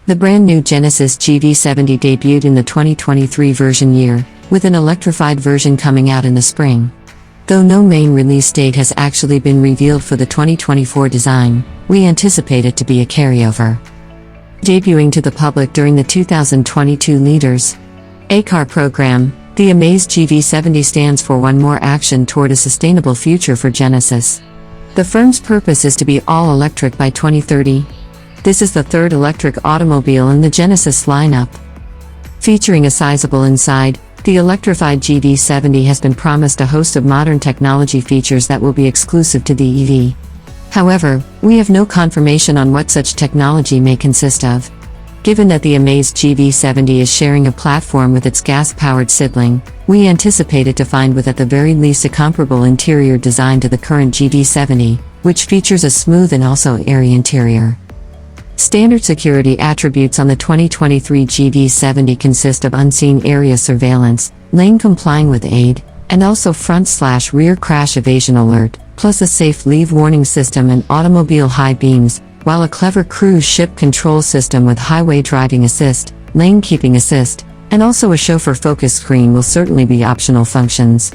The brand new GENESIS GV70 debuted in the 2023 version year, with an electrified version coming out in the spring. Though no main release date has actually been revealed for the 2024 design, we anticipate it to be a carryover. Debuting to the public during the 2022 Leaders A-Car program, the Amaze GV70 stands for one more action toward a sustainable future for GENESIS. The firm's purpose is to be all-electric by 2030. This is the third electric automobile in the GENESIS lineup. Featuring a sizable inside, the electrified GV70 has been promised a host of modern technology features that will be exclusive to the EV. However, we have no confirmation on what such technology may consist of. Given that the Amaze GV70 is sharing a platform with its gas-powered sibling, we anticipate it to find with at the very least a comparable interior design to the current GV70, which features a smooth and also airy interior. Standard security attributes on the 2023 GV70 consist of unseen area surveillance, lane complying with aid, and also front/rear crash evasion alert, plus a safe leave warning system and automobile high beams, while a clever cruise ship control system with highway driving assist, lane keeping assist, and also a chauffeur focus screen will certainly be optional functions.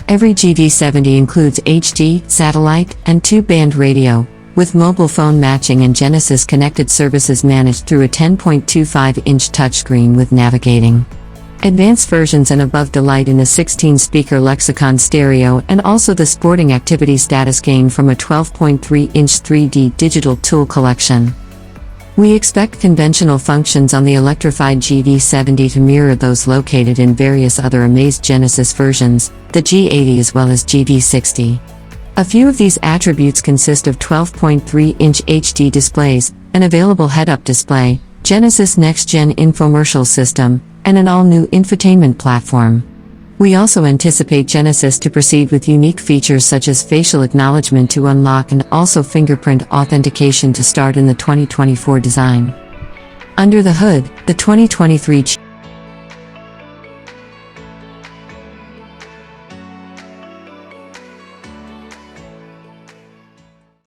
Every GV70 includes HD, satellite, and 2-band radio, with mobile phone matching and GENESIS connected services managed through a 10.25-inch touchscreen with navigating. Advanced versions and above delight in a 16-speaker Lexicon stereo and also the sporting activity status gain from a 12.3-inch 3D digital tool collection. We expect conventional functions on the electrified GV70 to mirror those located in various other Amaze GENESIS versions, the G80 as well as GV60. A few of these attributes consist of 12.3-inch HD displays, an available head-up display, GENESIS next-gen infomercial system, and an all-new infotainment platform. We also anticipate GENESIS to proceed with unique features such as facial acknowledgement to unlock and also fingerprint authentication to start in the 2024 design. Under the hood, the 2023